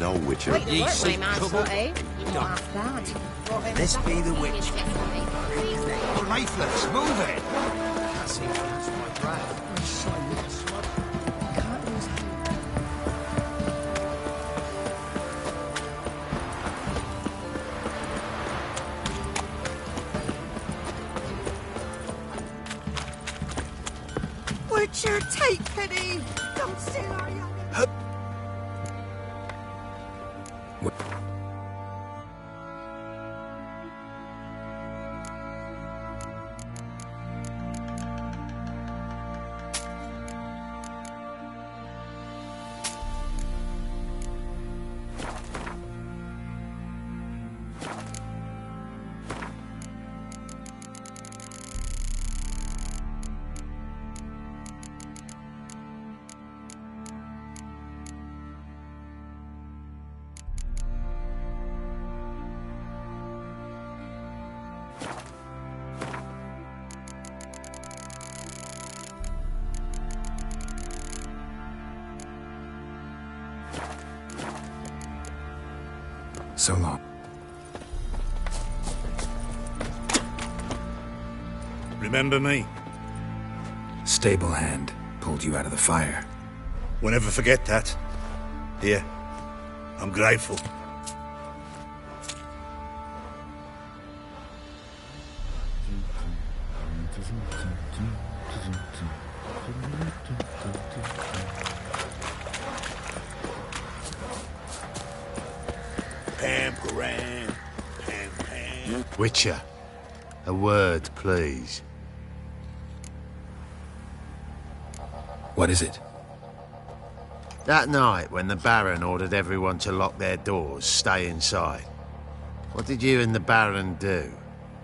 old witcher. Wait, you work my man, sort eh? Not half bad. This be the witch. You're lifeless. Move it. Can't seem to catch my breath. Can't lose hope. Witcher, take pity! Don't steal our young... So long. Remember me? Stable hand pulled you out of the fire. We'll never forget that. Here. I'm grateful. Witcher, a word, please. What is it? That night when the Baron ordered everyone to lock their doors, stay inside. What did you and the Baron do?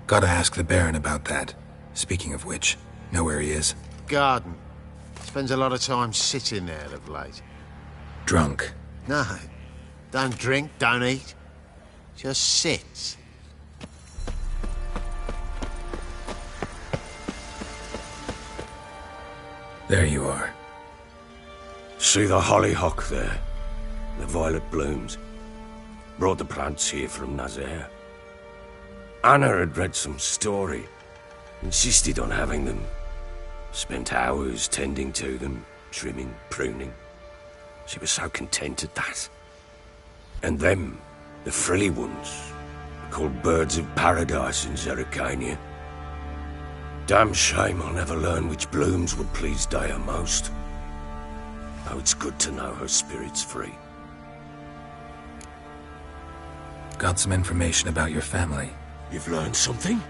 Gotta ask the Baron about that. Speaking of which, know where he is? Garden. Spends a lot of time sitting there of late. Drunk. No. Don't drink, don't eat. Just sits. There you are. See the hollyhock there? The violet blooms. Brought the plants here from Nazaire. Anna had read some story. Insisted on having them. Spent hours tending to them, trimming, pruning. She was so content at that. And them, the frilly ones, called birds of paradise in Zerrikania. Damn shame I'll never learn which blooms would please Daya most. Oh, it's good to know her spirit's free. Got some information about your family. You've learned something?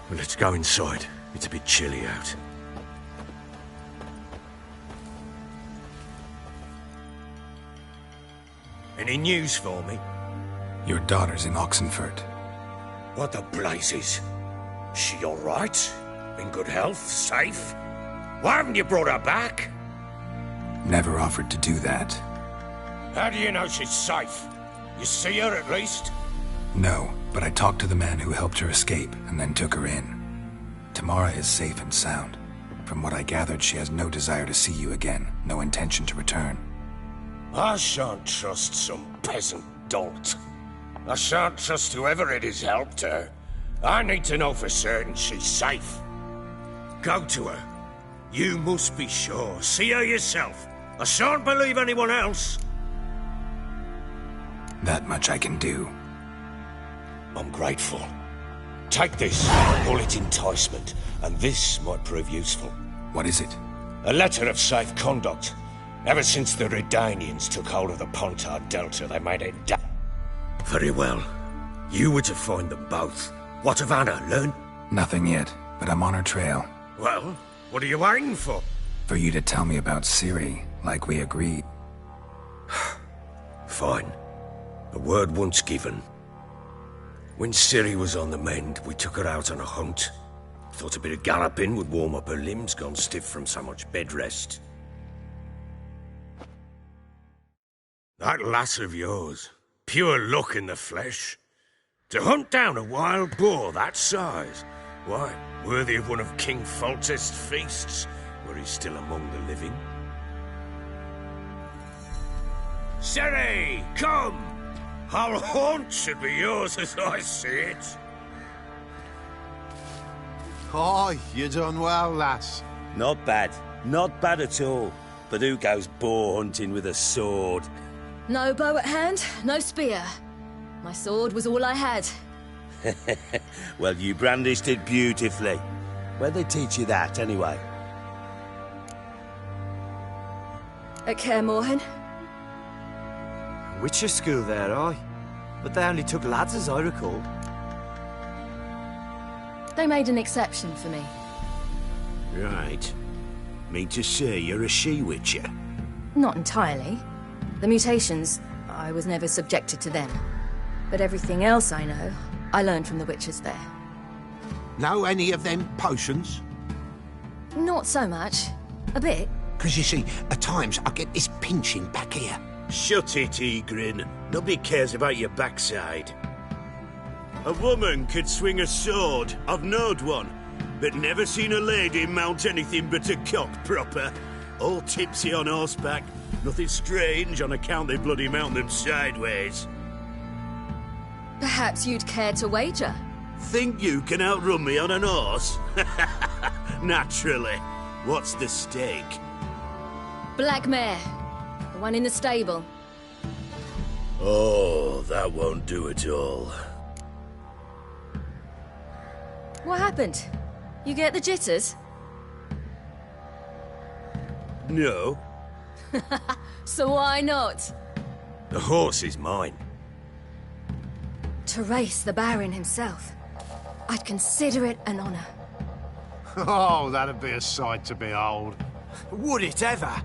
Well, let's go inside. It's a bit chilly out. Any news for me? Your daughter's in Oxenford. What the blazes? She all right? In good health? Safe? Why haven't you brought her back? Never offered to do that. How do you know she's safe? You see her at least? No, but I talked to the man who helped her escape and then took her in. Tamara is safe and sound. From what I gathered, she has no desire to see you again, no intention to return. I shan't trust some peasant dolt. I shan't trust whoever it is helped her. I need to know for certain she's safe. Go to her. You must be sure. See her yourself. I shan't believe anyone else. That much I can do. I'm grateful. Take this, call it enticement, and this might prove useful. What is it? A letter of safe conduct. Ever since the Redanians took hold of the Pontard Delta, they made it Very well. You were to find them both. What of Anna, learn? Nothing yet, but I'm on her trail. Well, what are you waiting for? For you to tell me about Ciri, like we agreed. Fine. A word once given. When Ciri was on the mend, we took her out on a hunt. Thought a bit of galloping would warm up her limbs, gone stiff from so much bed rest. That lass of yours, pure luck in the flesh. To hunt down a wild boar that size, why, worthy of one of King Foltest's feasts, were he still among the living. Sherry, come! Our haunt should be yours as I see it. Oh, you done well, lass. Not bad. Not bad at all. But who goes boar hunting with a sword? No bow at hand, no spear. My sword was all I had. Well, you brandished it beautifully. Where'd they teach you that, anyway? At Kaer Morhen. Witcher school there, aye. But they only took lads, as I recall. They made an exception for me. Right. Mean to say you're a she-witcher? Not entirely. The mutations, I was never subjected to them. But everything else I know, I learned from the witches there. Know any of them potions? Not so much. A bit. Because you see, at times I get this pinching back here. Shut it, Egrin. Nobody cares about your backside. A woman could swing a sword. I've knowed one. But never seen a lady mount anything but a cock proper. All tipsy on horseback. Nothing strange on account they bloody mount them sideways. Perhaps you'd care to wager? Think you can outrun me on an horse? Naturally. What's the stake? Black mare. The one in the stable. Oh, that won't do at all. What happened? You get the jitters? No. So why not? The horse is mine. To race the Baron himself. I'd consider it an honor. Oh, that'd be a sight to behold. Would it ever?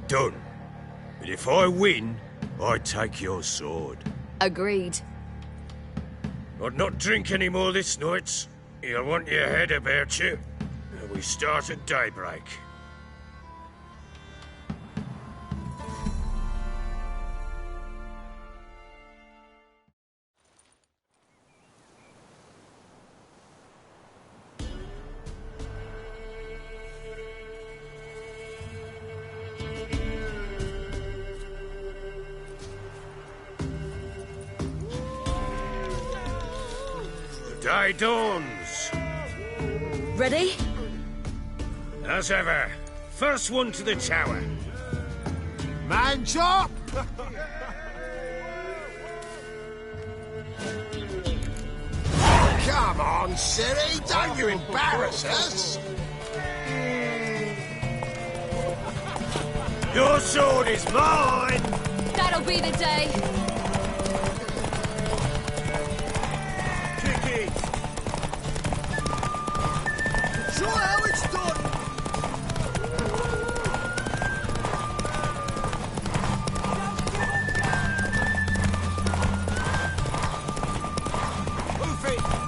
Done. But if I win, I take your sword. Agreed. I'd not drink any more this night. You'll want your head about you. We start at daybreak. Day dawns. Ready? As ever. First one to the tower. Man chop! Come on, Siri, don't you embarrass us! Your sword is mine! That'll be the day. Sure how it's done!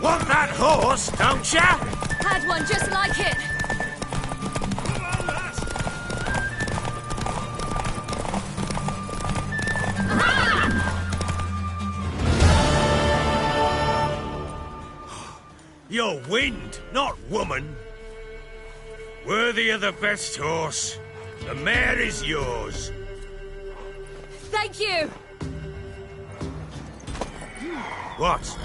Want that horse, don't ya? Had one just like it. You're wind, not woman. Worthy of the best horse. The mare is yours. Thank you. What?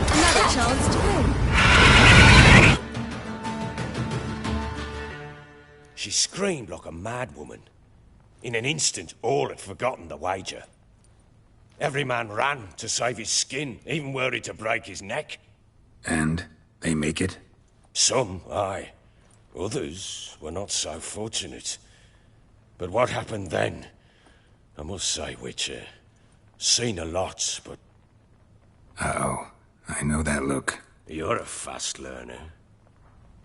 Another chance to win. She screamed like a mad woman. In an instant, all had forgotten the wager. Every man ran to save his skin, even worried to break his neck. And they make it? Some, aye. Others were not so fortunate. But what happened then? I must say, Witcher, seen a lot, but... Uh-oh. I know that look. You're a fast learner.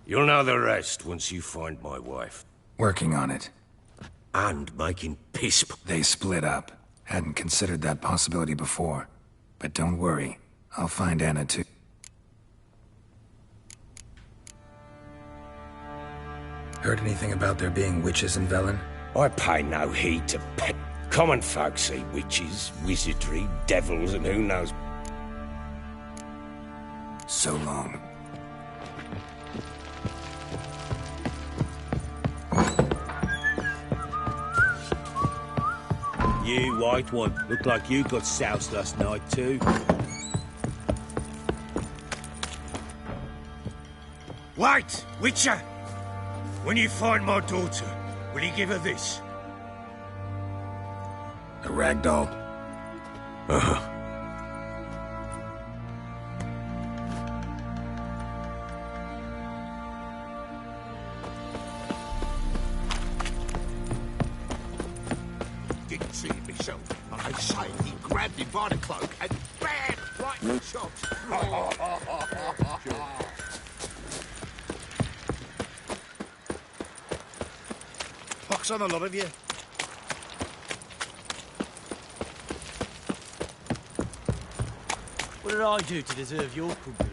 You'll know the rest once you find my wife. Working on it. And making peace... They split up. Hadn't considered that possibility before. But don't worry. I'll find Anna too. Heard anything about there being witches in Velen? I pay no heed to pet. Common folk say witches, wizardry, devils, and who knows. So long. You, white one. Look like you got soused last night, too. Wait, Witcher! When you find my daughter, will you give her this? A ragdoll. Uh-huh. Didn't see it myself, but I say he grabbed him by the cloak and bam! Right in the chops. Pox on a lot of you. What did I do to deserve your company?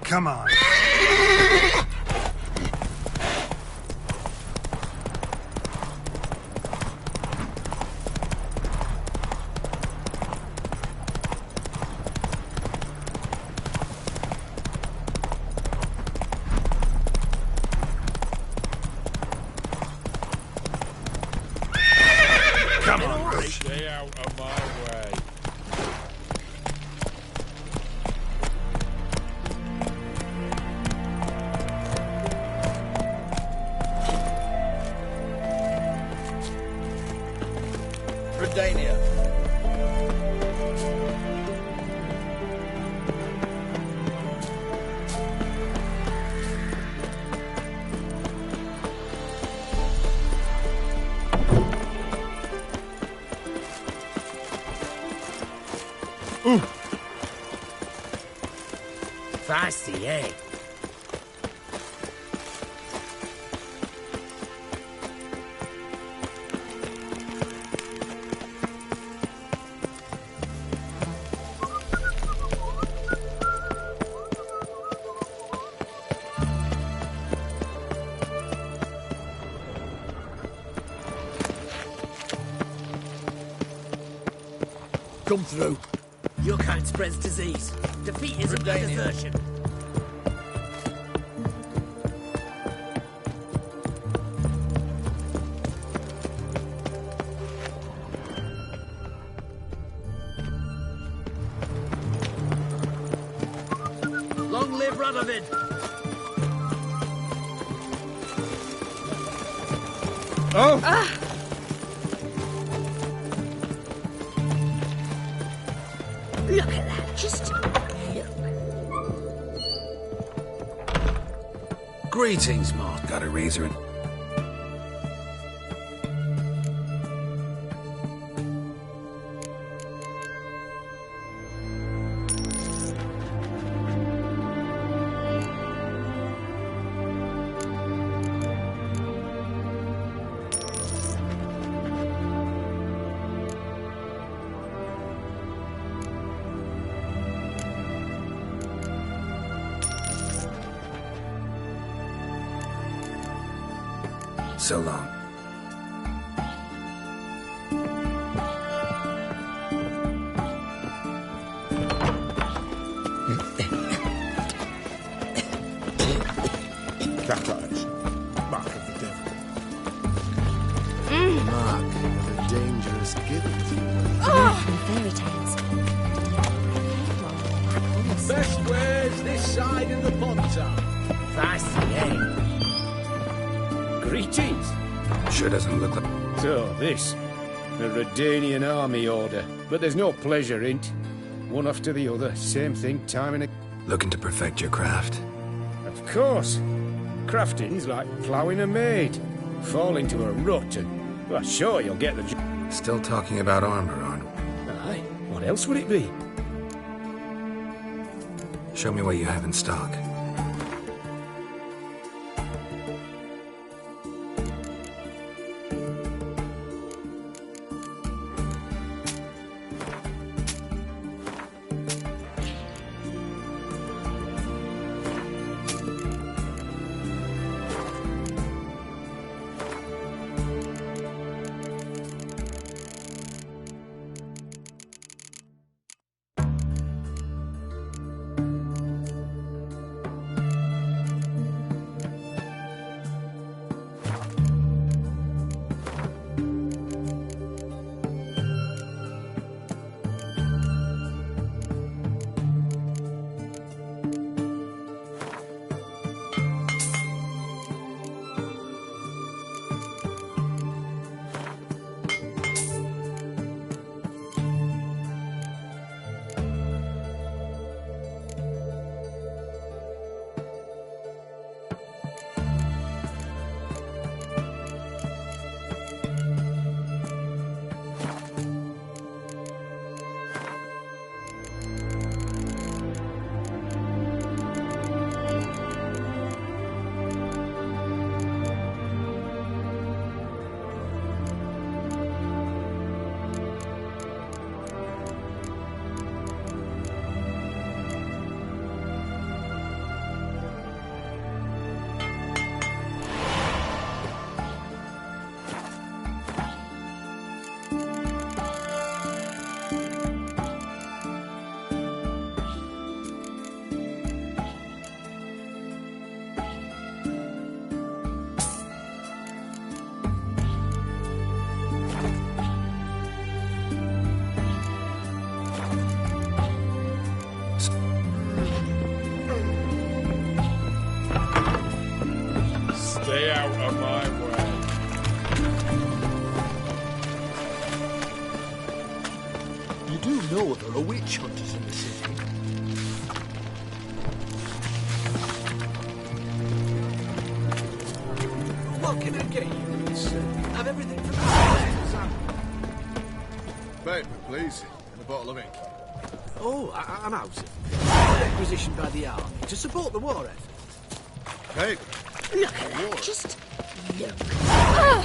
Come on. Come on, Rush. Stay out of my way. Redania. Feisty, eh? Come through. Your kind spreads disease. Defeat isn't a desertion. Long live Radovid! Oh! Look at that, just look. Greetings, Mark. Got a razor and... So long. Cat eyes. Mark of the devil. Mark of a dangerous gift. From fairy tales. Best ways this side of the Pontar. Feisty, eh? Greetings. Sure doesn't look like... So, this. A Redanian army order. But there's no pleasure in it. One after the other. Same thing, time and... Looking to perfect your craft. Of course. Crafting's like ploughing a maid. Fall into a rut and... Well, sure, you'll get the... Still talking about armor, aren't we? Aye. What else would it be? Show me what you have in stock. Stay out of my way. You do know there are witch hunters in the city. What can I get you? Have everything from Paper, please, and a bottle of ink. Oh, I'm out. Requisitioned by the army to support the war effort. Paper. Look at that. Just look. Ah,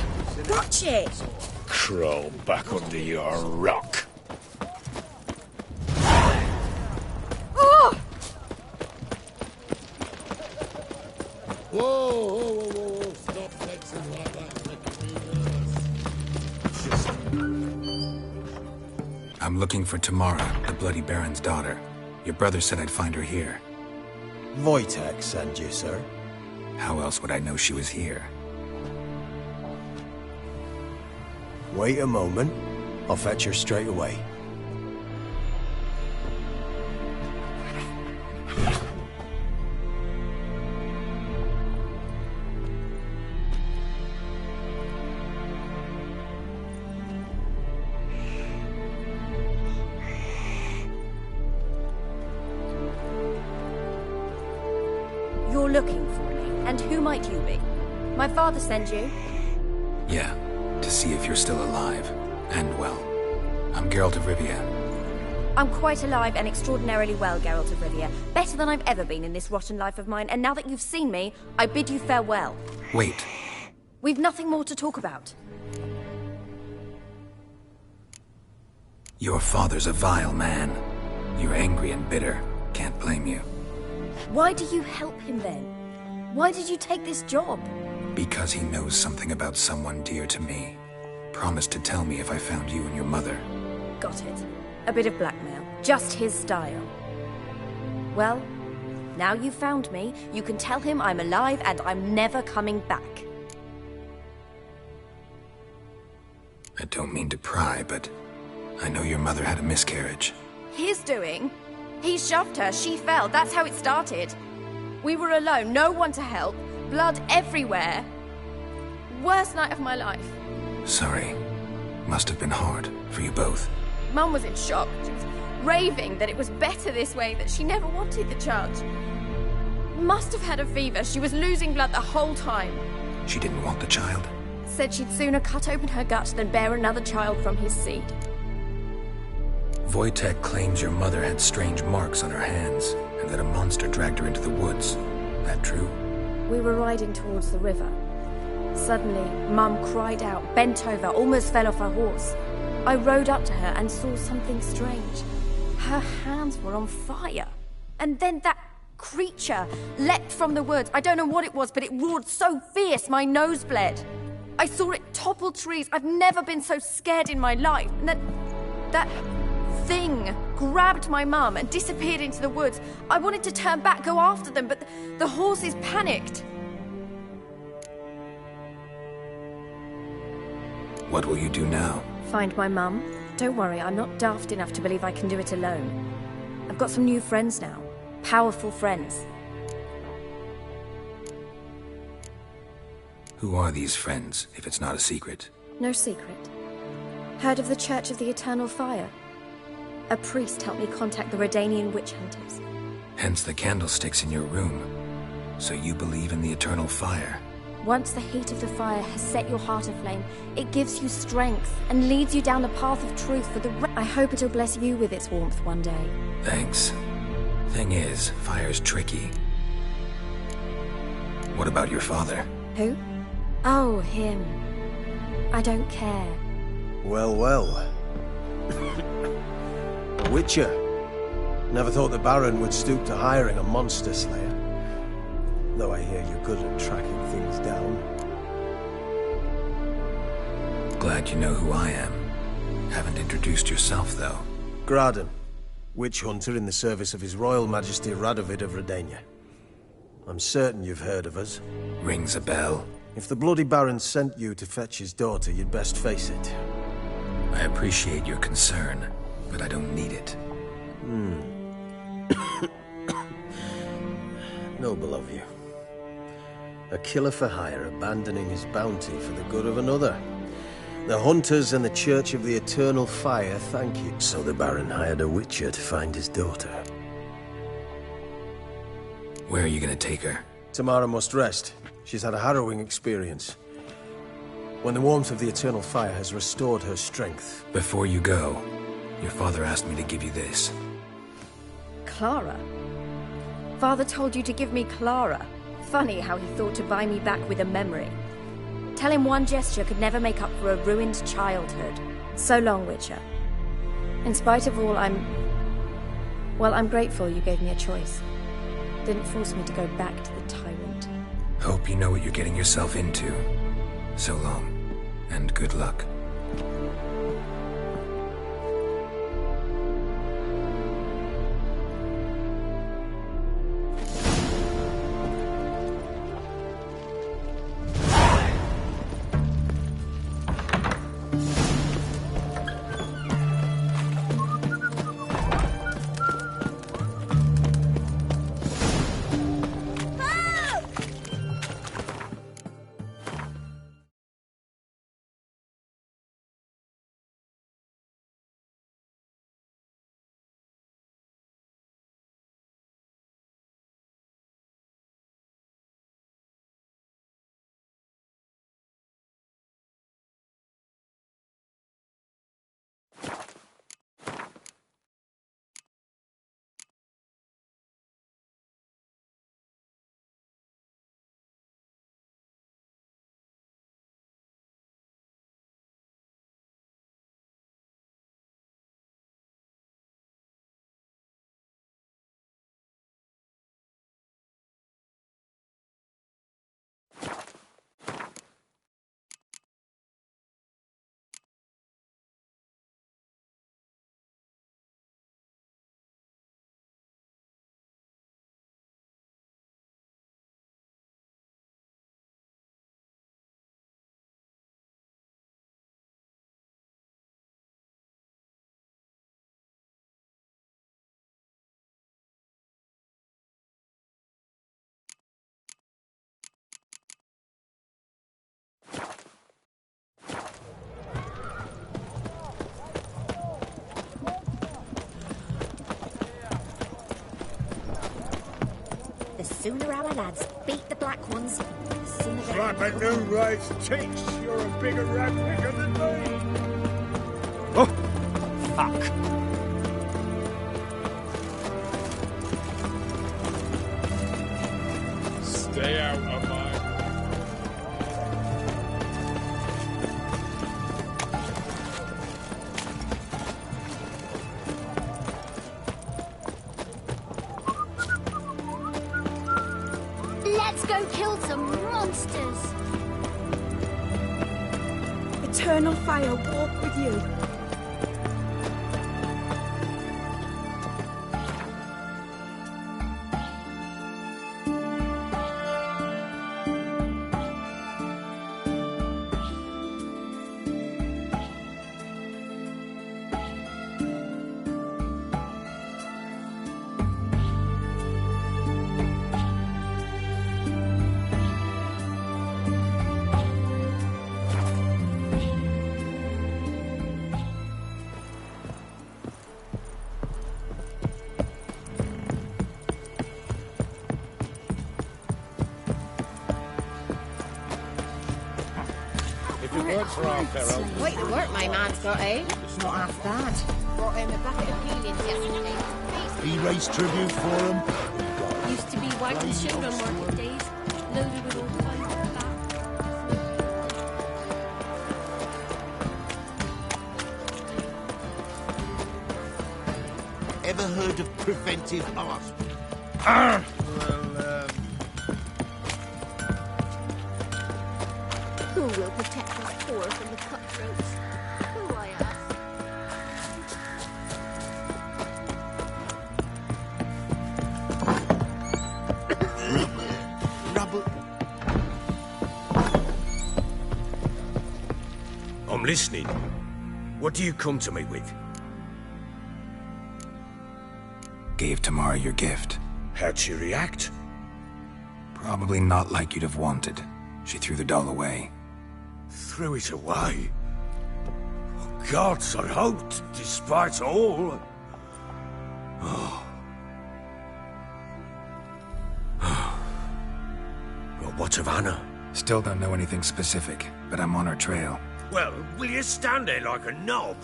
watch it. Crawl back under your rock. Oh! Whoa, whoa, whoa, whoa, whoa. Stop flexing like that. I'm looking for Tamara, the Bloody Baron's daughter. Your brother said I'd find her here. Wojtek sent you, sir. How else would I know she was here? Wait a moment. I'll fetch her straight away. You're looking for me. And who might you be? My father sent you? Yeah, to see if you're still alive. And well. I'm Geralt of Rivia. I'm quite alive and extraordinarily well, Geralt of Rivia. Better than I've ever been in this rotten life of mine, and now that you've seen me, I bid you farewell. Wait. We've nothing more to talk about. Your father's a vile man. You're angry and bitter. Can't blame you. Why do you help him then? Why did you take this job? Because he knows something about someone dear to me. Promised to tell me if I found you and your mother. Got it. A bit of blackmail. Just his style. Well, now you've found me, you can tell him I'm alive and I'm never coming back. I don't mean to pry, but I know your mother had a miscarriage. His doing? He shoved her, she fell, that's how it started. We were alone, no one to help, blood everywhere. Worst night of my life. Sorry. Must have been hard for you both. Mum was in shock. She was raving that it was better this way, that she never wanted the child. Must have had a fever. She was losing blood the whole time. She didn't want the child? Said she'd sooner cut open her gut than bear another child from his seed. Wojtek claims your mother had strange marks on her hands, and that a monster dragged her into the woods. That true? We were riding towards the river. Suddenly, Mum cried out, bent over, almost fell off her horse. I rode up to her and saw something strange. Her hands were on fire. And then that creature leapt from the woods. I don't know what it was, but it roared so fierce my nose bled. I saw it topple trees. I've never been so scared in my life. And that thing grabbed my mum and disappeared into the woods. I wanted to turn back, go after them, but the horses panicked. What will you do now? Find my mum. Don't worry, I'm not daft enough to believe I can do it alone. I've got some new friends now. Powerful friends. Who are these friends, if it's not a secret? No secret. Heard of the Church of the Eternal Fire? A priest helped me contact the Redanian witch hunters. Hence the candlesticks in your room. So you believe in the eternal fire? Once the heat of the fire has set your heart aflame, it gives you strength and leads you down the path of truth for the I hope it'll bless you with its warmth one day. Thanks. Thing is, fire's tricky. What about your father? Who? Oh, him. I don't care. Well, well. A witcher. Never thought the Baron would stoop to hiring a monster slayer. Though I hear you're good at tracking things down. Glad you know who I am. Haven't introduced yourself, though. Graden, witch hunter in the service of His Royal Majesty Radovid of Redania. I'm certain you've heard of us. Rings a bell. If the Bloody Baron sent you to fetch his daughter, you'd best face it. I appreciate your concern, but I don't need it. Noble of you. A killer for hire abandoning his bounty for the good of another. The hunters and the Church of the Eternal Fire thank you. So the Baron hired a witcher to find his daughter. Where are you gonna take her? Tamara must rest. She's had a harrowing experience. When the warmth of the Eternal Fire has restored her strength. Before you go, your father asked me to give you this. Clara? Father told you to give me Clara. Funny how he thought to buy me back with a memory. Tell him one gesture could never make up for a ruined childhood. So long, Witcher. In spite of all, I'm grateful you gave me a choice. Didn't force me to go back to the tyrant. Hope you know what you're getting yourself into. So long, and good luck. The sooner our lads beat the black ones, the sooner they... Flapping new rice cheeks, you're a bigger rat picker than me. Oh, fuck. sisters. Eternal fire walk with you. Quite the work my man's got, eh? Not half bad. Brought him a bucket of peelings yesterday. He raised tribute for him. Used to be wagon shield on market days, loaded with all kinds of fat. Ever heard of preventive art? Who will protect us poor from the cutthroats? Who, I ask? Rubble. I'm listening. What do you come to me with? Gave Tamara your gift. How'd she react? Probably not like you'd have wanted. She threw the doll away. Threw it away? Oh, gods, I hoped, despite all. Oh. Well, what of Anna? Still don't know anything specific, but I'm on her trail. Well, will you stand there like a knob?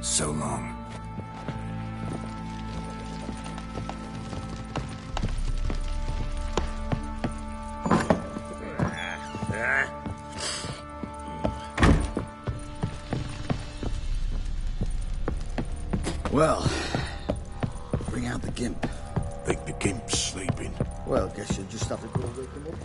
So long. Well, bring out the gimp. Think the gimp's sleeping. Well, guess you'll just have to go wake him up.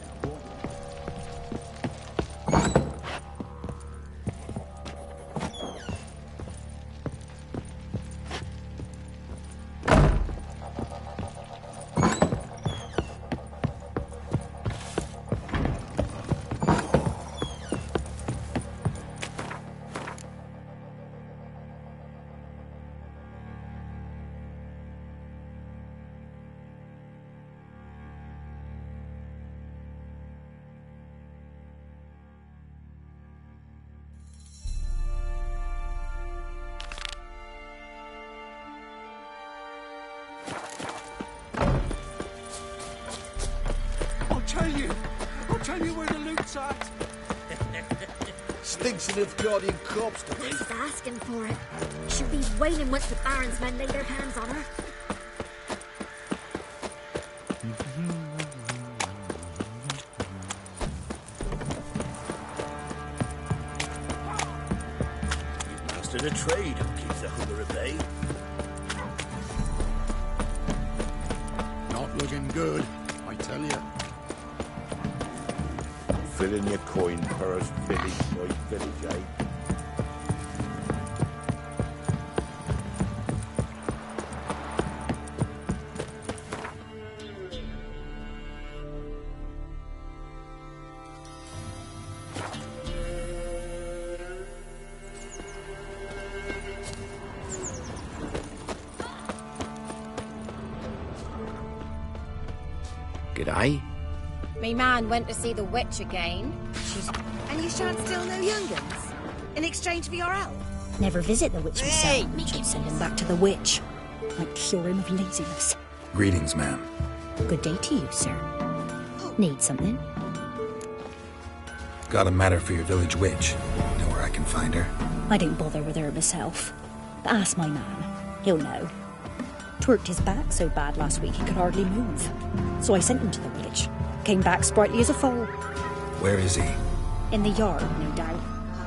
I'll tell you where the loot's at. Stinks of Nilfgaardian corpse to me. He's asking for it. She'll be wailing once the Baron's men lay their hands on her. You've mastered a trade that keeps the hunger at bay. Not looking good, I tell you. Filling your coin purse, village by village, eh? G'day. Me man went to see the witch again. And you shan't steal no young'uns? In exchange for your help? Never visit the witch myself. Should send him back to the witch. Might cure him of laziness. Greetings, ma'am. Good day to you, sir. Need something? Got a matter for your village witch. Know where I can find her? I didn't bother with her myself. But ask my man. He'll know. Twerked his back so bad last week he could hardly move. So I sent him to the village. Came back sprightly as a foal. Where is he? In the yard, no doubt.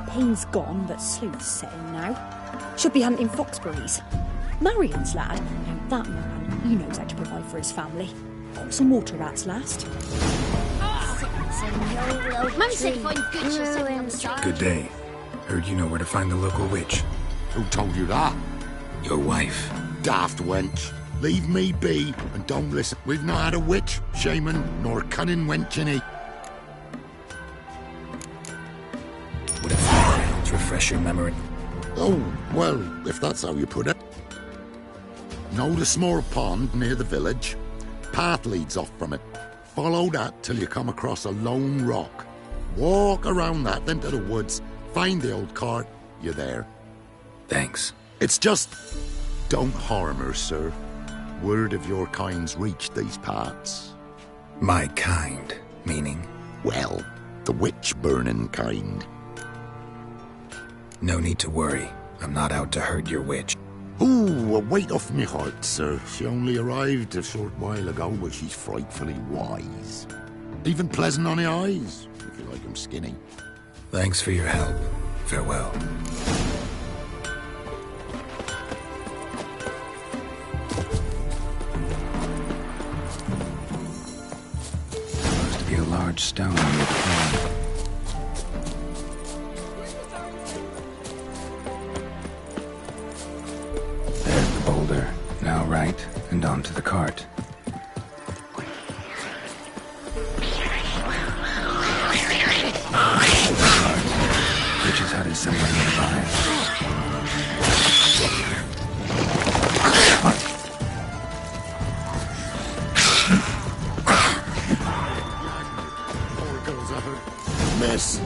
Pain's gone, but sleuth's set in now. Should be hunting foxberries. Marion's lad. Now that man, he knows how to provide for his family. Oh, some water rats last. Mum said if I'm good, she'll send me on the job. Good day. Heard you know where to find the local witch. Who told you that? Your wife. Daft wench. Leave me be and don't listen. We've not had a witch, shaman, nor cunning wench in it. Would a few rounds refresh your memory? Oh, well, if that's how you put it. Know the small pond near the village? Path leads off from it. Follow that till you come across a lone rock. Walk around that, then to the woods. Find the old cart. You're there. Thanks. It's just... don't harm her, sir. Word of your kind's reached these parts. My kind, meaning? Well, the witch-burning kind. No need to worry. I'm not out to hurt your witch. Ooh, a weight off me heart, sir. She only arrived a short while ago, but she's frightfully wise. Even pleasant on the eyes, if you like 'em skinny. Thanks for your help. Farewell. Supposed to be a large stone near the pond. There's the boulder. Now right, and onto the cart. Witch's hut is somewhere nearby. Poor girl's a hurt. Miss,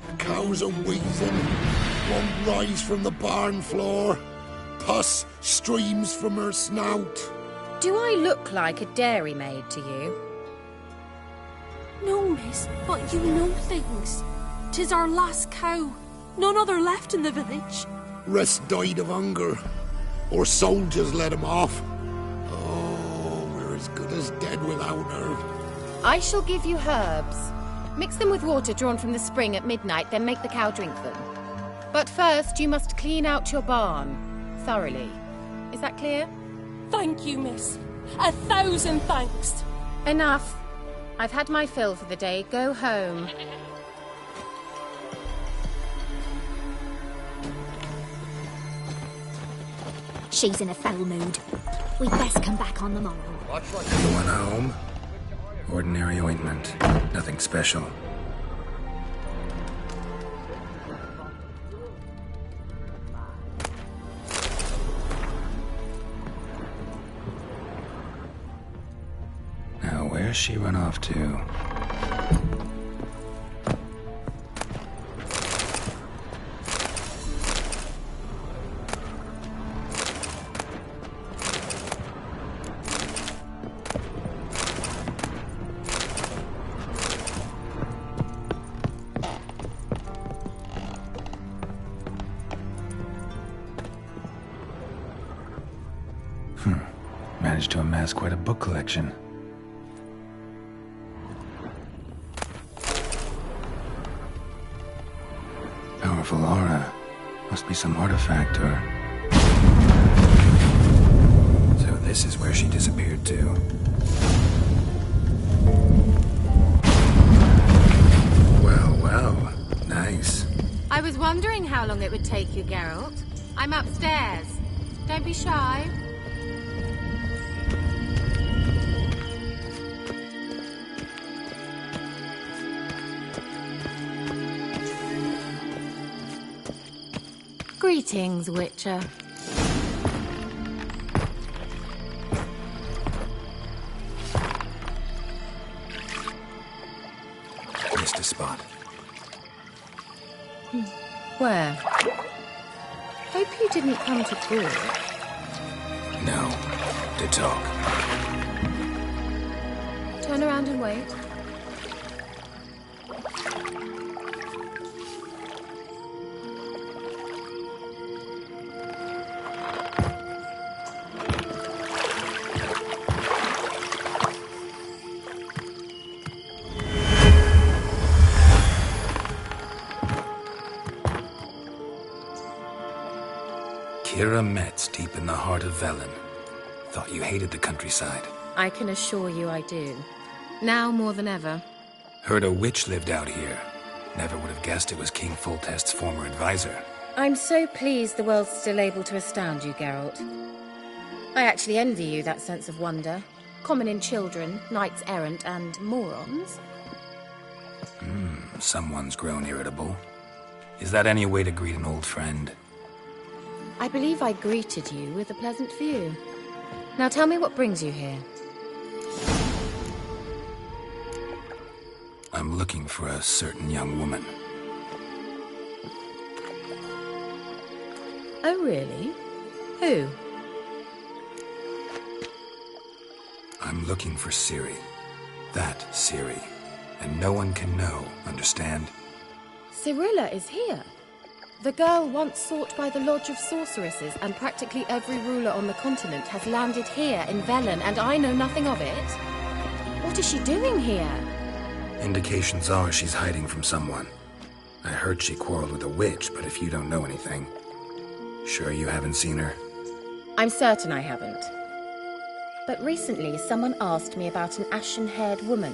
the cows are wheezing. Won't rise from the barn floor. Pus streams from her snout. Do I look like a dairymaid to you? No, miss, but you know things. 'Tis our last cow. None other left in the village. Rest died of hunger. Or soldiers let him off. Oh, we're as good as dead without her. I shall give you herbs. Mix them with water drawn from the spring at midnight, then make the cow drink them. But first, you must clean out your barn. Thoroughly. Is that clear? Thank you, miss. 1,000 thanks. Enough. I've had my fill for the day. Go home. She's in a foul mood. We'd best come back on the morrow. You want a home? Ordinary ointment. Nothing special. Now, where's she run off to? Managed to amass quite a book collection. Powerful aura. Must be some artifact or... So this is where she disappeared to. Well, well. Nice. I was wondering how long it would take you, Geralt. I'm upstairs. Don't be shy. Greetings, Witcher. Missed a spot. Where? Hope you didn't come to talk. No. To talk. Turn around and wait. Kira Metz, deep in the heart of Velen. Thought you hated the countryside. I can assure you I do. Now more than ever. Heard a witch lived out here. Never would have guessed it was King Foltest's former advisor. I'm so pleased the world's still able to astound you, Geralt. I actually envy you that sense of wonder. Common in children, knights errant, and morons. Someone's grown irritable. Is that any way to greet an old friend? I believe I greeted you with a pleasant view. Now tell me what brings you here. I'm looking for a certain young woman. Oh, really? Who? I'm looking for Ciri. That Ciri. And no one can know, understand? Cirilla is here. The girl once sought by the Lodge of Sorceresses, and practically every ruler on the continent has landed here in Velen, and I know nothing of it. What is she doing here? Indications are she's hiding from someone. I heard she quarreled with a witch, but if you don't know anything... Sure you haven't seen her? I'm certain I haven't. But recently someone asked me about an ashen-haired woman.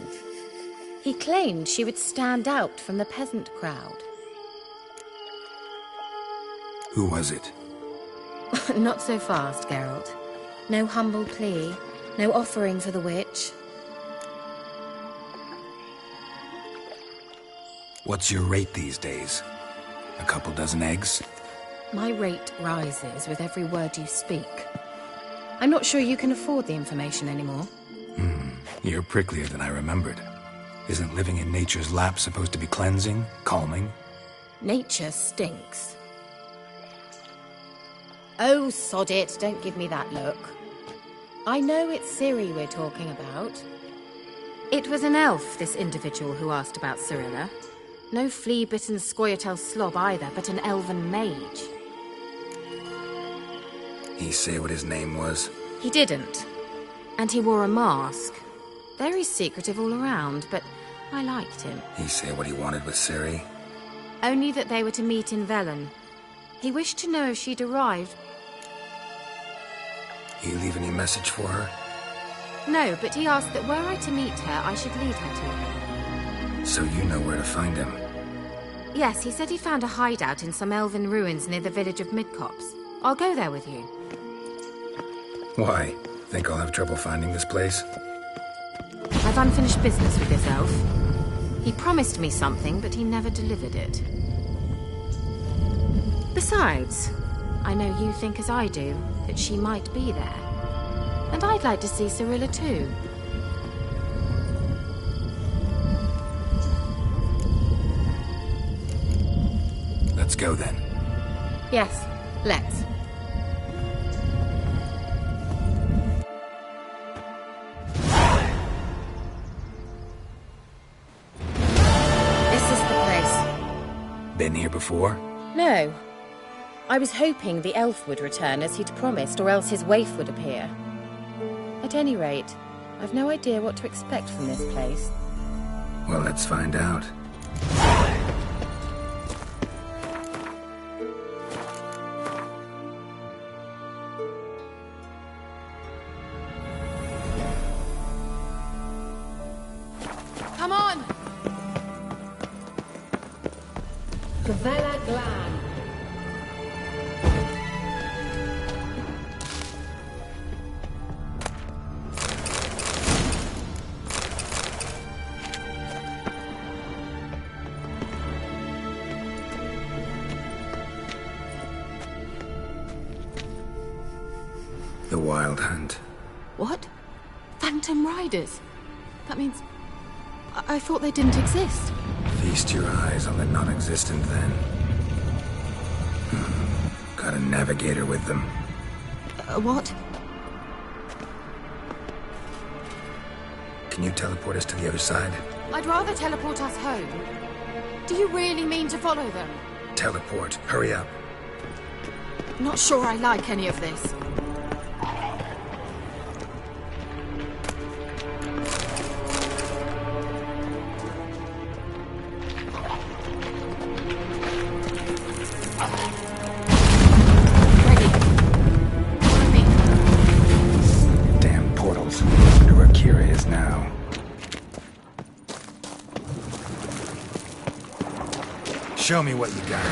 He claimed she would stand out from the peasant crowd. Who was it? Not so fast, Geralt. No humble plea, no offering for the witch. What's your rate these days? A couple dozen eggs? My rate rises with every word you speak. I'm not sure you can afford the information anymore. You're pricklier than I remembered. Isn't living in nature's lap supposed to be cleansing, calming? Nature stinks. Oh, sod it, don't give me that look. I know it's Ciri we're talking about. It was an elf, this individual who asked about Cirilla. No flea-bitten Scoia'tael slob either, but an elven mage. He say what his name was? He didn't. And he wore a mask. Very secretive all around, but I liked him. He say what he wanted with Ciri? Only that they were to meet in Velen. He wished to know if she'd arrived. He leave any message for her? No, but he asked that were I to meet her, I should lead her to him. So you know where to find him? Yes, he said he found a hideout in some elven ruins near the village of Midcopse. I'll go there with you. Why? Think I'll have trouble finding this place? I've unfinished business with this elf. He promised me something, but he never delivered it. Besides, I know you think as I do, that she might be there. And I'd like to see Cirilla too. Let's go then. Yes, let's. Been here before? No. I was hoping the elf would return as he'd promised, or else his waif would appear. At any rate, I've no idea what to expect from this place. Well, let's find out. Come on! Gavella Glan. The Wild Hunt. What? Phantom Riders? That means... I thought they didn't exist. Feast your eyes on the non-existent, then. Got a navigator with them. What? Can you teleport us to the other side? I'd rather teleport us home. Do you really mean to follow them? Teleport. Hurry up. Not sure I like any of this. Show me what you got.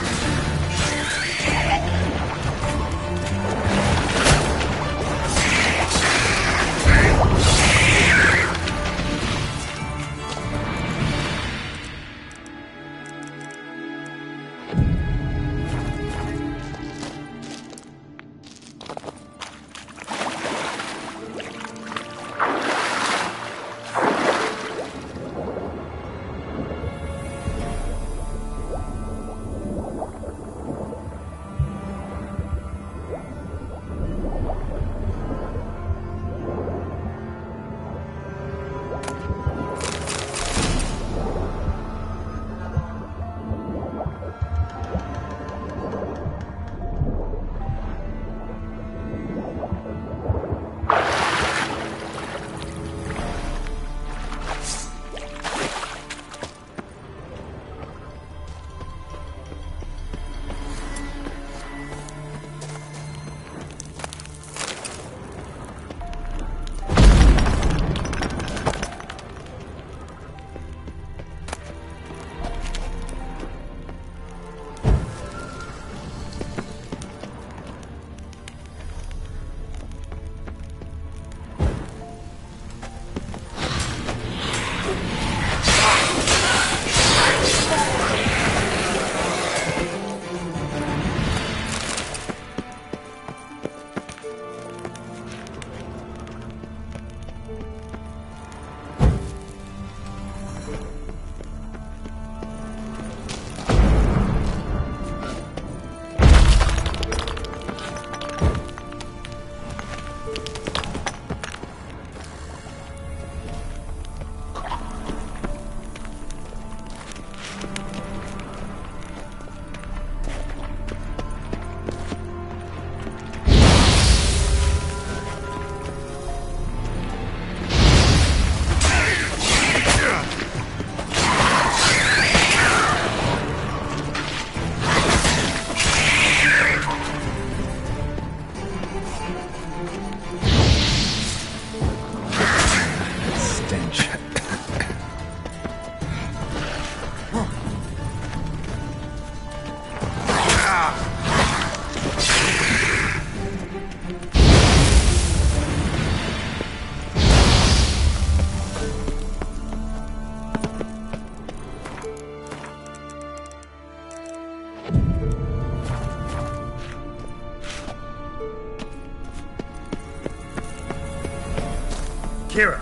Kira!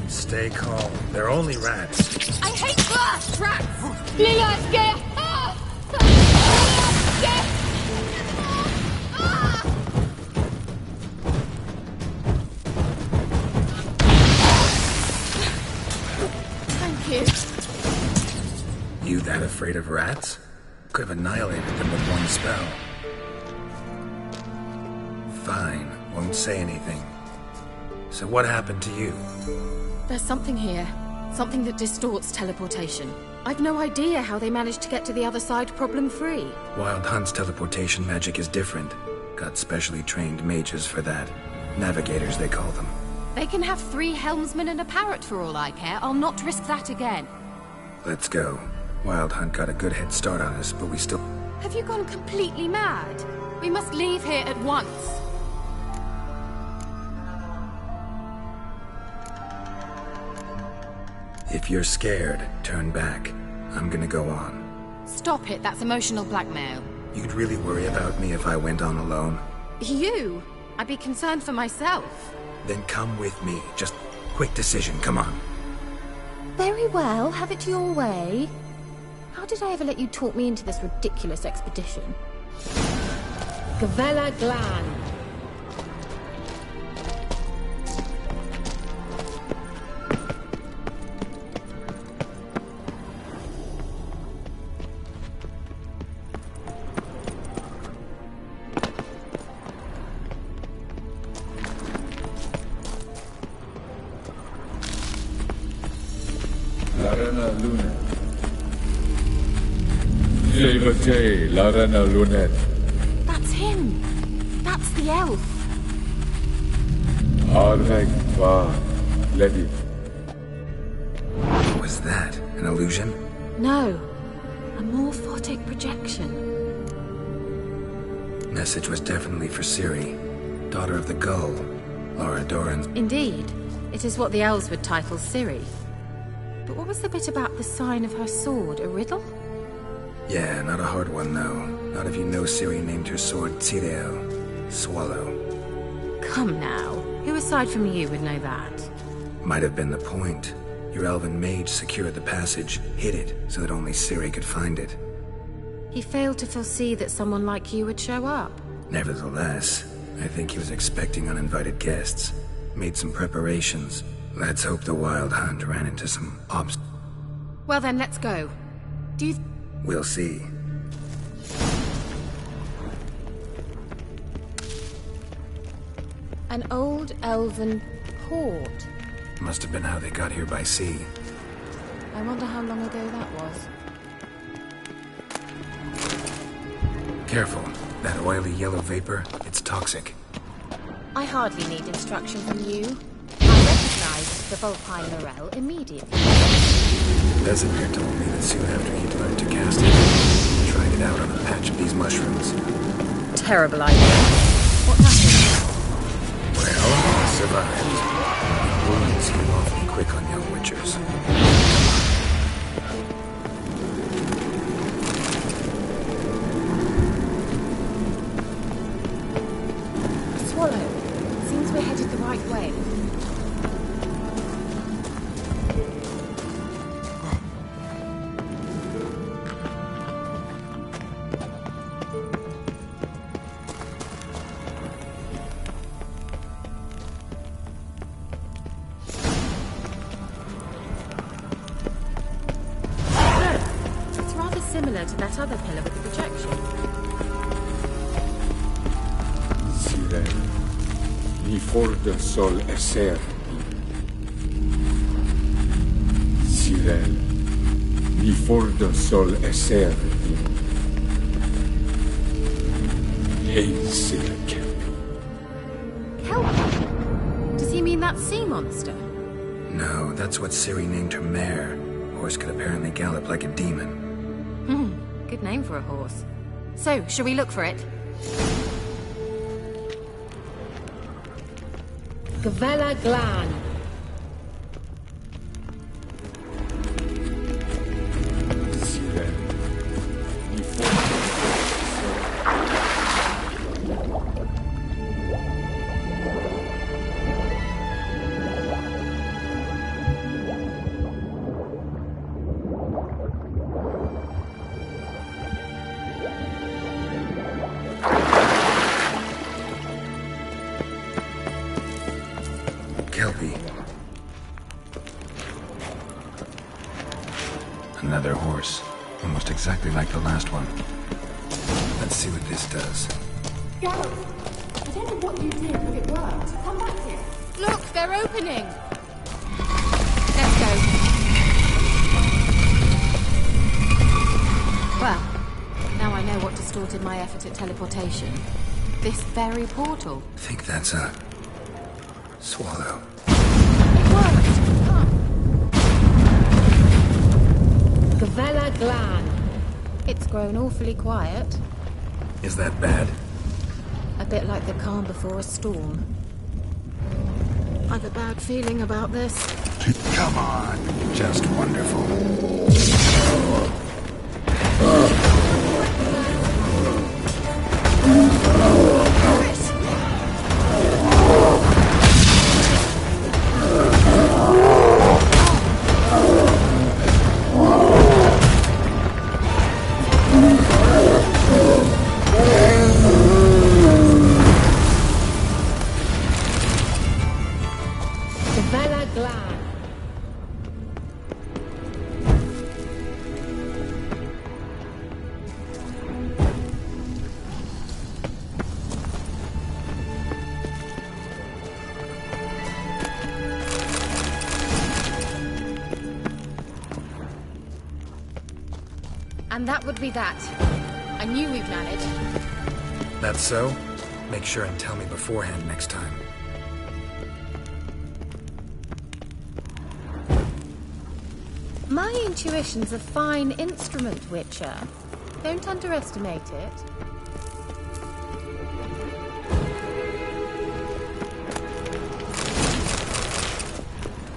Stay calm. They're only rats. I hate glass rats! Thank you. You that afraid of rats? Could have annihilated them with one spell. Fine, won't say anything. So what happened to you? There's something here. Something that distorts teleportation. I've no idea how they managed to get to the other side problem-free. Wild Hunt's teleportation magic is different. Got specially trained mages for that. Navigators, they call them. They can have 3 helmsmen and a parrot for all I care. I'll not risk that again. Let's go. Wild Hunt got a good head start on us, but we still... Have you gone completely mad? We must leave here at once. If you're scared, turn back. I'm gonna go on. Stop it, that's emotional blackmail. You'd really worry about me if I went on alone? You? I'd be concerned for myself. Then come with me. Just Quick decision, come on. Very well, have it your way. How did I ever let you talk me into this ridiculous expedition? Gavella Glan. Larena Lunet. Levate, Larena Lunet. That's him. That's the elf. Arveg va, Levi. What was that? An illusion? No. A morphotic projection. Message was definitely for Ciri, daughter of the Gull, Laura Doran's. Indeed. It is what the elves would title Ciri. But what was the bit about the sign of her sword? A riddle? Yeah, not a hard one, though. Not if you know Ciri named her sword Tireo, Swallow. Come now. Who aside from you would know that? Might have been the point. Your elven mage secured the passage, hid it, so that only Ciri could find it. He failed to foresee that someone like you would show up. Nevertheless, I think he was expecting uninvited guests. Made some preparations. Let's hope the Wild Hunt ran into some Well then, let's go. Do you... We'll see. An old elven port. Must have been how they got here by sea. I wonder how long ago that was. Careful. That oily yellow vapor, it's toxic. I hardly need instruction from you. I recognized the Vulpine Morel immediately. Vesemir told me that soon after he'd learned to cast it, he tried it out on a patch of these mushrooms. Terrible idea. What happened? Well, I survived. Wounds heal awfully quick on young witchers. Swallow. Seems we're headed the right way. Similar to that other pillar with the projection. Sirel, mi forda sol esser. Sirel, mi forda sol esser. Hail Sir Kelpie. Kelpie? Does he mean that sea monster? No, that's what Ciri named her mare. Horse could apparently gallop like a demon. Good name for a horse. So, shall we look for it? Gavella Glan. Kelpie. Another horse. Almost exactly like the last one. Let's see what this does. Gareth, I don't know what you did, but it worked. Come back here. Look, they're opening. Let's go. Well, now I know what distorted my effort at teleportation. This very portal. Think that's a swallow. Gavella Glan. It's grown awfully quiet. Is that bad? A bit like the calm before a storm. I've a bad feeling about this. Come on. Just wonderful. And that would be that. I knew we'd manage. That's so? Make sure and tell me beforehand next time. My intuition's a fine instrument, Witcher. Don't underestimate it.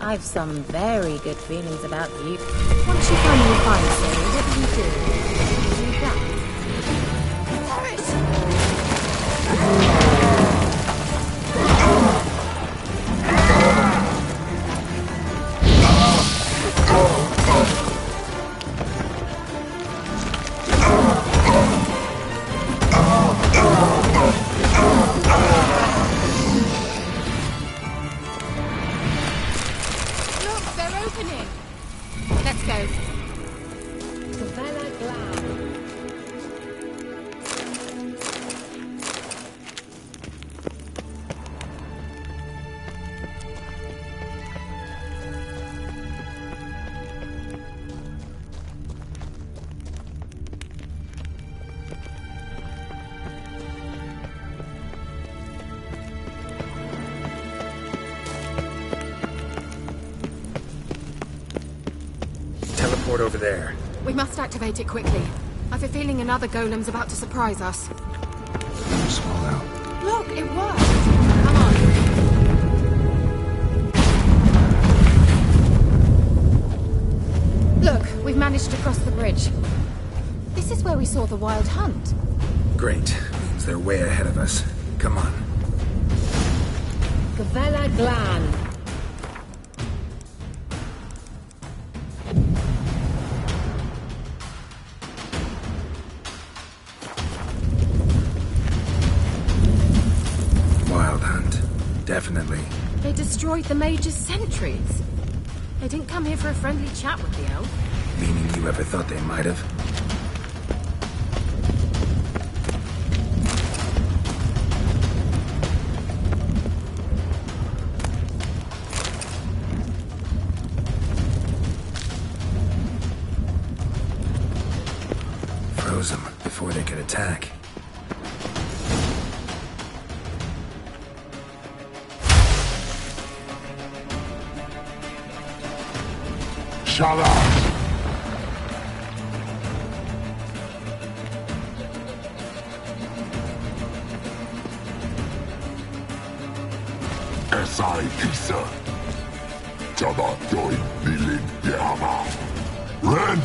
I've some very good feelings about you. Once you finally find Ciri, what do you do? You do that? Teleport over there. We must activate it quickly. I've a feeling another golem's about to surprise us. Swallow. Look, it worked! Come on. Look, we've managed to cross the bridge. This is where we saw the wild hunt. Great. Means they're way ahead of us. Come on. Gavella Glan. Definitely. They destroyed the Mage's sentries. They didn't come here for a friendly chat with the elf. Meaning you ever thought they might have? Froze them before they could attack. Shut up! Esai Kisa. Jabba Doi Bilin Yama. Ren!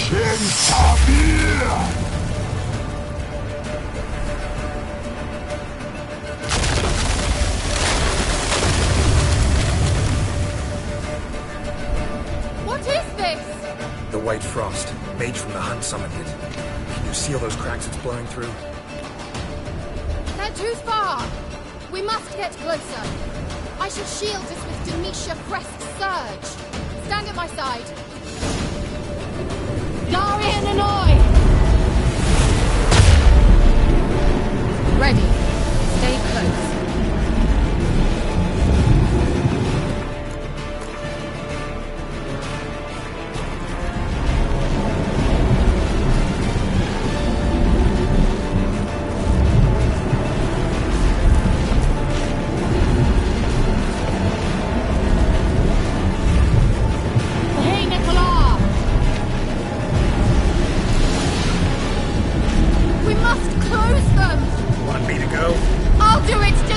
Kentabir! The White Frost. Mage from the hunt summoned it. Can you see all those cracks it's blowing through? They're too far! We must get closer. I shall shield us with Denisha Crest's surge. Stand at my side. Darian Annoy! Ready. Stay close. Want me to go? I'll do it!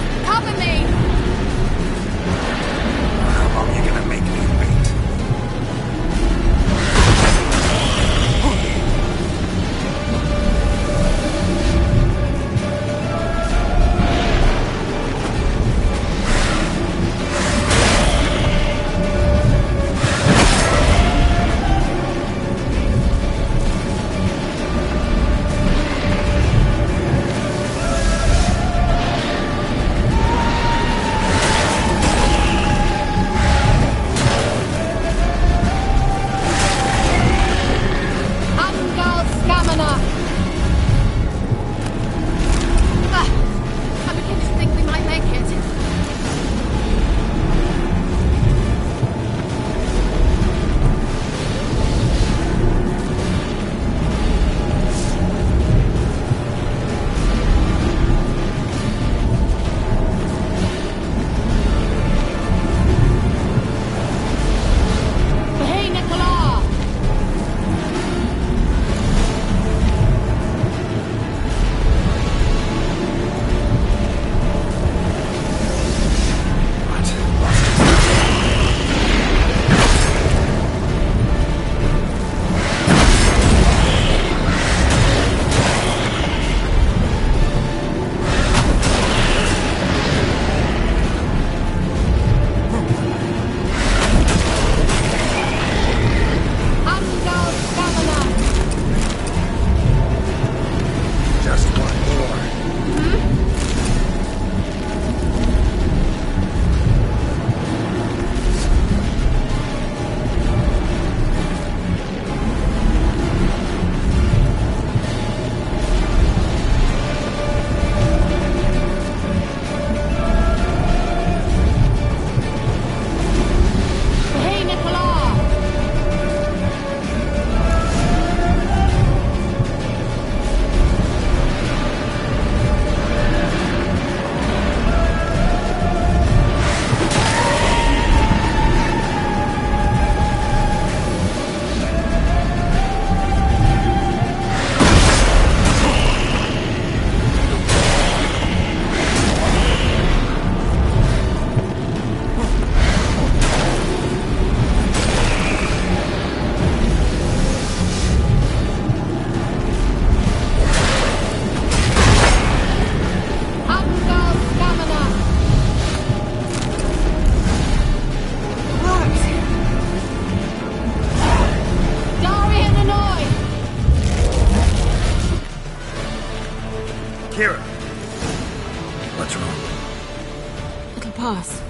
pass.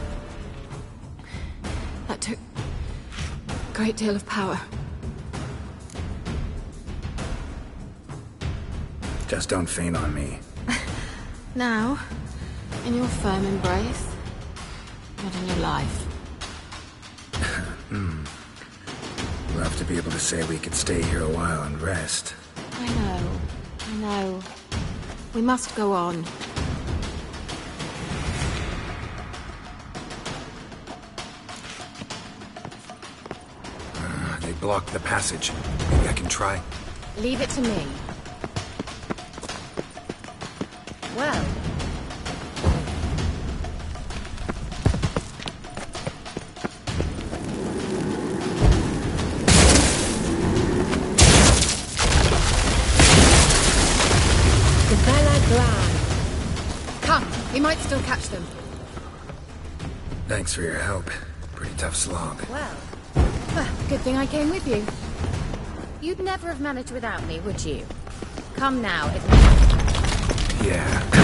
That took a great deal of power. Just don't faint on me. Now, in your firm embrace, not in your life. We'll have to be able to say we could stay here a while and rest. I know. We must go on. They blocked the passage. Maybe I can try. Leave it to me. Well. Come, we might still catch them. Thanks for your help. Pretty tough slog. Well, good thing I came with you. You'd never have managed without me, would you? Come now, admit. Yeah.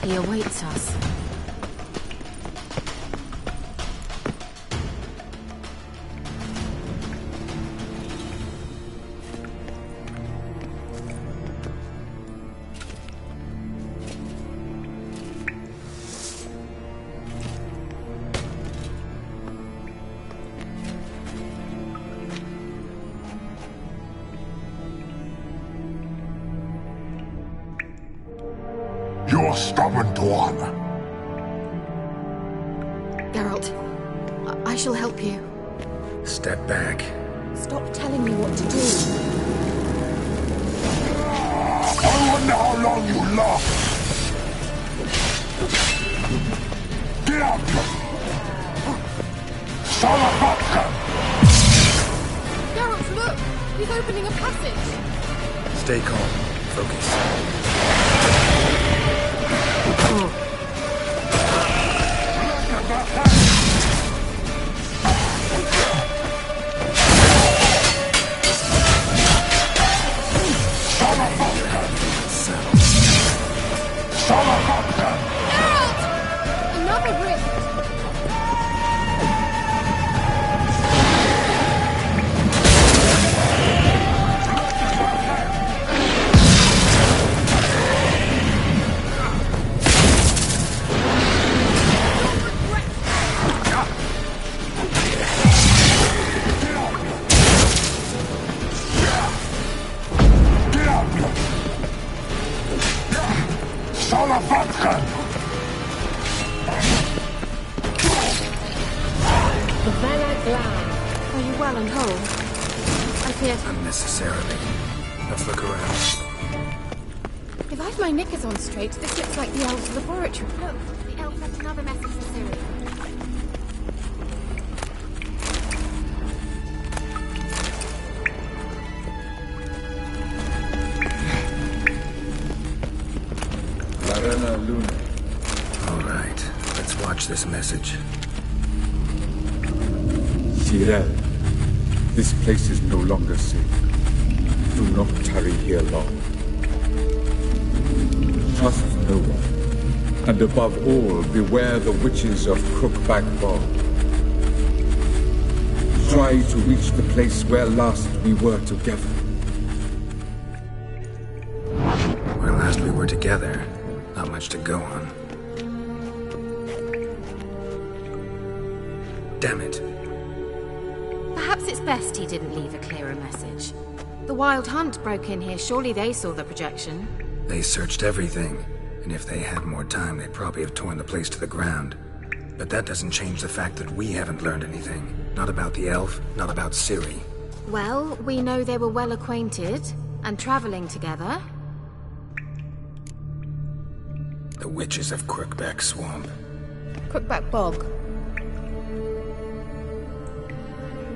He awaits us. You're stubborn one. Geralt, I shall help you. Step back. Stop telling me what to do. I wonder how long you last. Get out! Salafatka! Geralt, look! He's opening a passage! Stay calm. Focus. Another rift! Are you well and whole? I feared... Unnecessarily. Let's look around. If I've my knickers on straight, this looks like the elf's laboratory. Look, the elf left another message for Ciri. Larena Luna. All right, let's watch this message. Cyril, this place is no longer safe. Do not tarry here long. Trust no one. And above all, beware the witches of Crookback Bog. Try to reach the place where last we were together. Where last we were together, not much to go on. Damn it. Perhaps it's best he didn't leave a clearer message. The Wild Hunt broke in here. Surely they saw the projection. They searched everything, and if they had more time, they'd probably have torn the place to the ground. But that doesn't change the fact that we haven't learned anything. Not about the elf, not about Ciri. Well, we know they were well acquainted and traveling together. The witches of Crookback Swamp. Crookback Bog.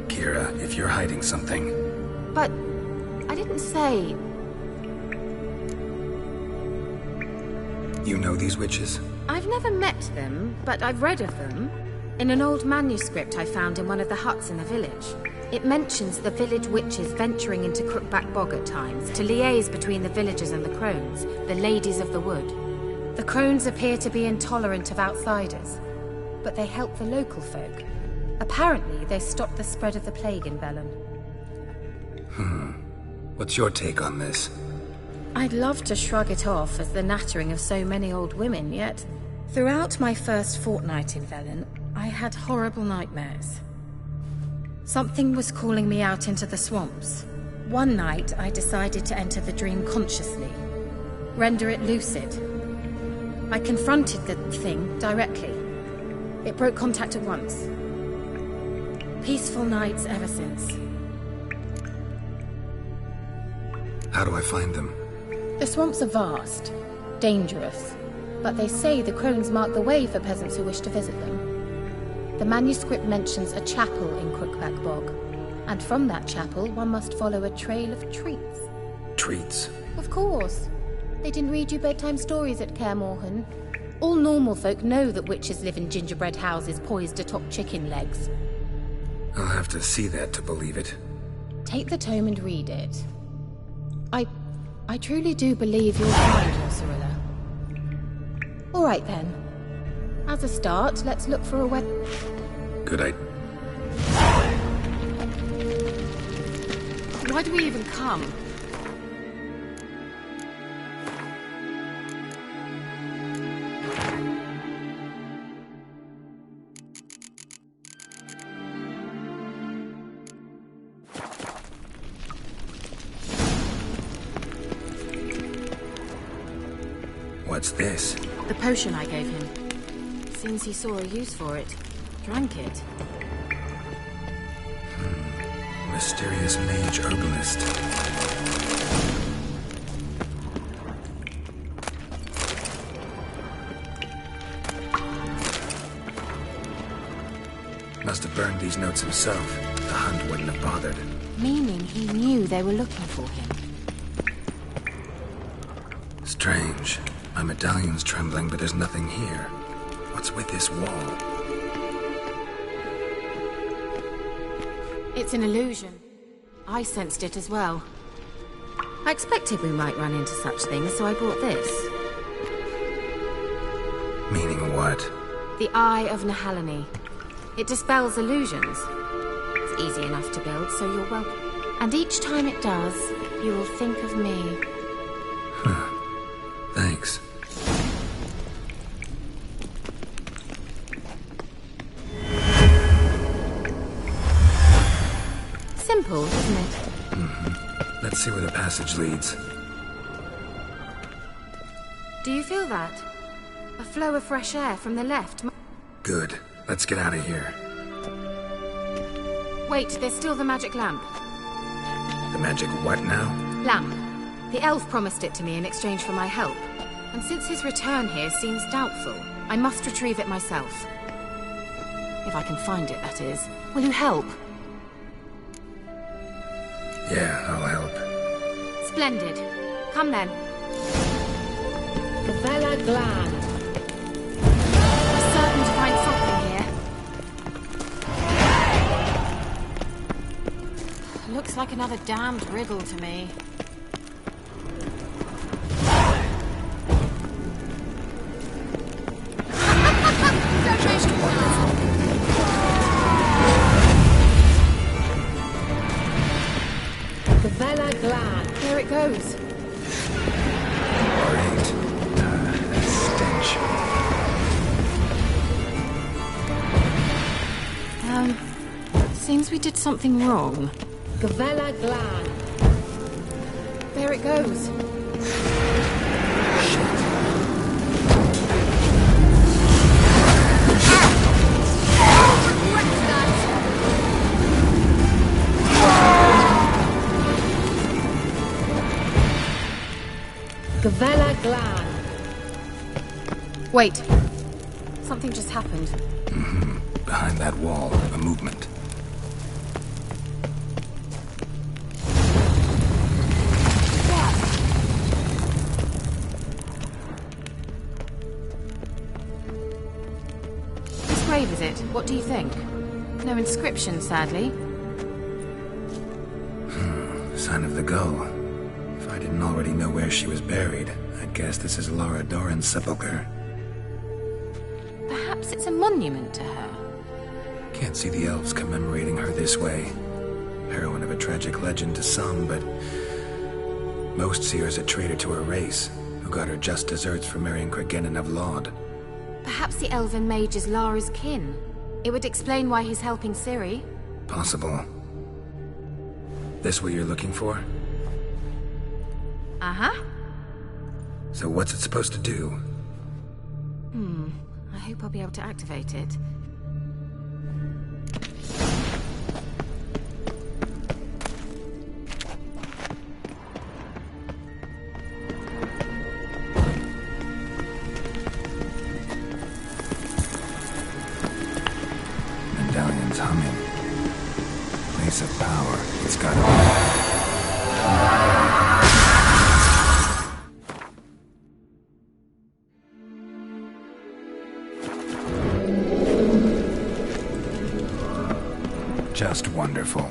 Kira, if you're hiding something... But I didn't say... You know these witches? I've never met them, but I've read of them. In an old manuscript I found in one of the huts in the village. It mentions the village witches venturing into Crookback Bog at times to liaise between the villagers and the crones, the ladies of the wood. The crones appear to be intolerant of outsiders, but they help the local folk. Apparently, they stopped the spread of the plague in Velen. What's your take on this? I'd love to shrug it off as the nattering of so many old women, yet throughout my first fortnight in Velen, I had horrible nightmares. Something was calling me out into the swamps. One night, I decided to enter the dream consciously, render it lucid. I confronted the thing directly. It broke contact at once. Peaceful nights ever since. How do I find them? The swamps are vast, dangerous, but they say the crones mark the way for peasants who wish to visit them. The manuscript mentions a chapel in Crookback Bog, and from that chapel one must follow a trail of treats. Treats? Of course. They didn't read you bedtime stories at Kaer Morhen. All normal folk know that witches live in gingerbread houses poised atop chicken legs. I'll have to see that to believe it. Take the tome and read it. I truly do believe you'll find your Cyrilla. All right then. As a start, let's look for a Good idea. Why do we even come? What's this? The potion I gave him. Seems he saw a use for it. Drank it. Mysterious mage herbalist. Must have burned these notes himself. The hunt wouldn't have bothered. Meaning he knew they were looking for him. Strange. My medallion's trembling, but there's nothing here. What's with this wall? It's an illusion. I sensed it as well. I expected we might run into such things, so I brought this. Meaning what? The Eye of Nahalani. It dispels illusions. It's easy enough to build, so you're welcome. And each time it does, you will think of me. Thanks. Simple, isn't it? Let's see where the passage leads. Do you feel that? A flow of fresh air from the left. Good. Let's get out of here. Wait, there's still the magic lamp. The magic what now? Lamp. The elf promised it to me in exchange for my help. And since his return here seems doubtful, I must retrieve it myself. If I can find it, that is. Will you help? Yeah, I'll help. Splendid. Come then. Vela Glan. I'm certain to find something here. Looks like another damned riddle to me. Vela Glan. There it goes. Great. That stench. Seems we did something wrong. Gavella Glan. There it goes. Gavella Glan. Wait. Something just happened. Behind that wall, a movement. Whose grave is it? What do you think? No inscription, sadly. Sign of the gull. If I didn't already know where she was buried, I'd guess this is Laura Doran's sepulchre. Perhaps it's a monument to her. Can't see the elves commemorating her this way. Heroine of a tragic legend to some, but most see her as a traitor to her race, who got her just desserts for marrying Cregennan of Laud. Perhaps the elven mage is Lara's kin. It would explain why he's helping Ciri. Possible. This what you're looking for? Uh-huh. So what's it supposed to do? I hope I'll be able to activate it. Medallion's humming. Place of power. It's gotta be. Just wonderful.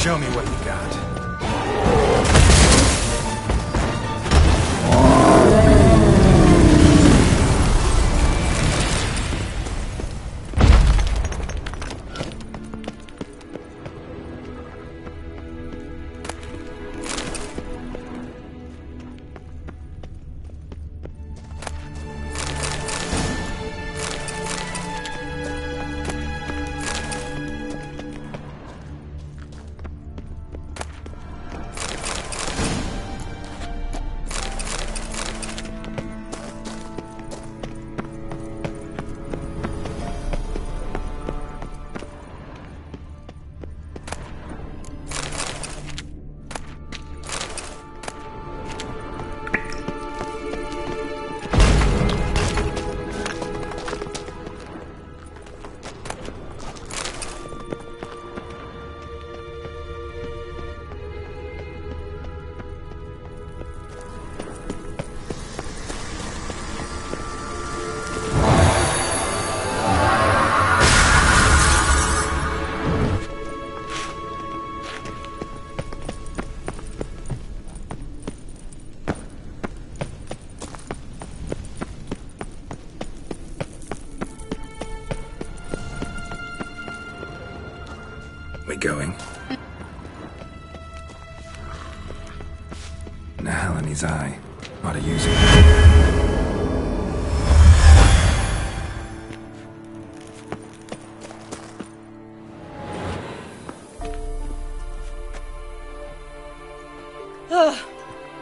Show me what you got. We going? Nahalani's eye. Ought to use it.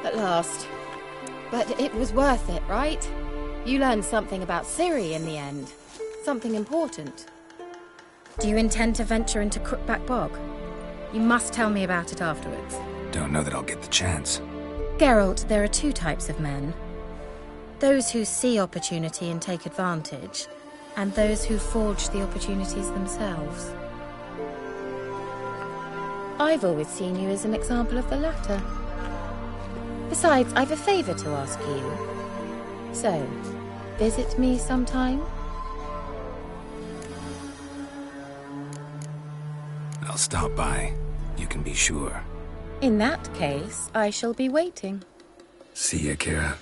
At last. But it was worth it, right? You learned something about Ciri in the end. Something important. Do you intend to venture into Crookback Bog? You must tell me about it afterwards. Don't know that I'll get the chance. Geralt, there are two types of men. Those who see opportunity and take advantage, and those who forge the opportunities themselves. I've always seen you as an example of the latter. Besides, I've a favor to ask you. So, visit me sometime? I'll stop by. You can be sure. In that case, I shall be waiting. See ya, Kira.